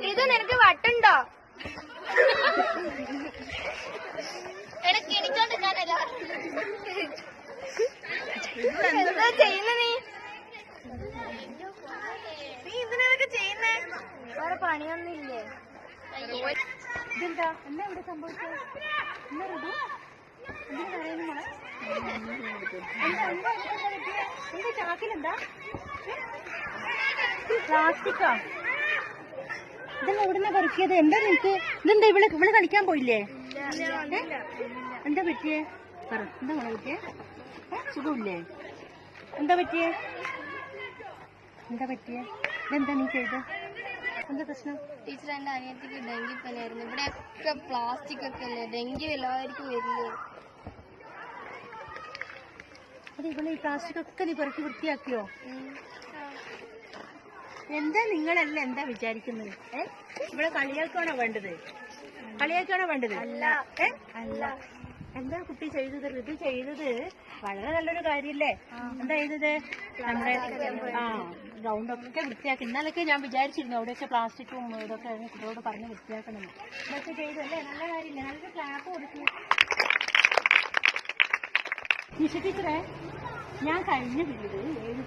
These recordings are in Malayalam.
ഇത് നിനക്ക് വട്ടുണ്ടോ? എനിക്കോണ്ടിരിക്കാനല്ല. എന്താ ചെയ്യുന്ന നീ ഇതിനൊക്കെ ചെയ്യുന്നേ? വേറെ പണിയൊന്നുമില്ലേ? ഇതെന്താ എന്നാ ഇവിടെ സംഭവിച്ചത്? എന്നാ റെഡി എന്തിനു പറയുന്നു മോളെ? എന്താ ചാക്കിലെന്താ? പ്ലാസ്റ്റിക്കാ? ഇതെല്ലാം ഇവിടുന്ന് പറിക്കിയത്? എന്താ നിനക്ക്? ഇതെന്താ ഇവള് കളിക്കാൻ പോയില്ലേ? എന്താ പറ്റിയേ? പറ, എന്താ മോളെ പറ്റിയേ? സുഖമില്ലേ? എന്താ പറ്റിയേ? ഇതെന്താ നീ ചെയ്ത്? എന്താ പ്രശ്നം? ടീച്ചർ, എന്റെ അനിയത്തിക്ക് ഡെങ്കി പനിയായിരുന്നു. ഇവിടെയൊക്കെ പ്ലാസ്റ്റിക് ഒക്കെ അല്ലേ, ഡെങ്കി എല്ലാവർക്കും വരില്ലേ? അത് ഇവിടെ ഈ പ്ലാസ്റ്റിക് ഒക്കെ നീ പെറുക്കി വൃത്തിയാക്കിയോ? എന്താ നിങ്ങളല്ല എന്താ വിചാരിക്കുന്നത്? ഇവിടെ കളിയാക്കാണോ വേണ്ടത്? അല്ല. എന്താ കുട്ടി ചെയ്തത്? ഋതു ചെയ്തത് വളരെ നല്ലൊരു കാര്യല്ലേ? എന്താ ചെയ്തത്? നമ്മുടെ ഗ്രൗണ്ടൊക്കെ വൃത്തിയാക്കി. ഇന്നലൊക്കെ ഞാൻ വിചാരിച്ചിരുന്നു അവിടെയൊക്കെ പ്ലാസ്റ്റിക്കും ഇതൊക്കെ കുട്ടികളോട് പറഞ്ഞ് വൃത്തിയാക്കണം. ഇതൊക്കെ ചെയ്തല്ലേ? നല്ല കാര്യമില്ലേ? നല്ലൊരു ക്ലാപ്പ് കൊടുക്കും. നിഷ ടീച്ചറെ, ഞാൻ കഴിഞ്ഞ വീട് 7-8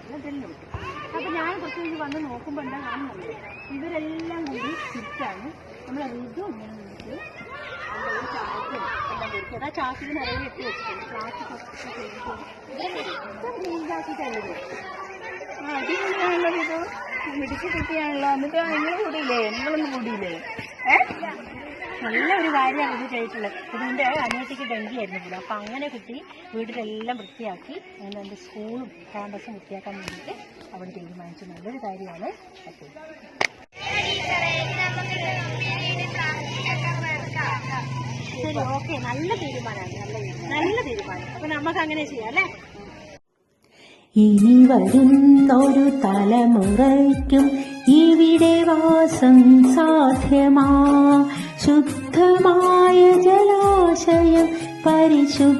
ക്ലാസ്സിൽ അപ്പൊ ഞാൻ കുറച്ച് കഴിഞ്ഞ് വന്ന് നോക്കുമ്പോ എന്താ കാണുന്നത്? ഇവരെല്ലാം കൂടി ചുറ്റാണ്. നമ്മളെ ഋതു ഇങ്ങനെ നിന്നിട്ട് ചാക്കും എല്ലാം കൊടുക്കും. ആ ചാക്കിൽ നിറയെ ഇട്ട് വെച്ചിട്ടുണ്ട്. പ്ലാസ്റ്റിക് ഒക്കെ ക്ലീനാക്കിയിട്ടല്ലത്. അടിപൊളിയാണല്ലോ ഇത്, മിടിച്ച് കിട്ടിയാണല്ലോ. എന്നിട്ട് നിങ്ങളൊന്നും കൂടിയില്ലേ? നല്ലൊരു കാര്യമാണ് ഇത് ചെയ്തിട്ടുള്ളത്. ഇതിന്റെ അനിയത്തിക്ക് ഡെങ്കി ആയിരുന്നില്ല. അപ്പൊ അങ്ങനെ കുട്ടി വീട്ടിലെല്ലാം വൃത്തിയാക്കി അങ്ങനെ എന്റെ സ്കൂളും ക്യാമ്പസും വൃത്തിയാക്കാൻ വേണ്ടിയിട്ട് അവിടെ തീരുമാനിച്ചു. നല്ലൊരു കാര്യമാണ്. ശരി, ഓക്കെ, നല്ല തീരുമാനമാണ്. നല്ല തീരുമാനം. അപ്പൊ നമുക്ക് അങ്ങനെ ചെയ്യാം അല്ലേ? ഇനി വരുന്നൊരു തലമുറയ്ക്കും ഇവിടെ വാസം സാധ്യമാ. ശുദ്ധമായ ജലാശയം, പരിശുദ്ധമായൊരു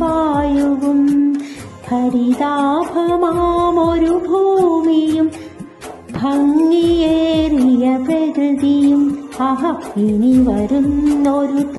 വായുവും, ഹരിതാഭമാമൊരു ഭൂമിയും, ഭംഗിയേറിയ പ്രകൃതിയും. ഇനി വരുന്നൊരു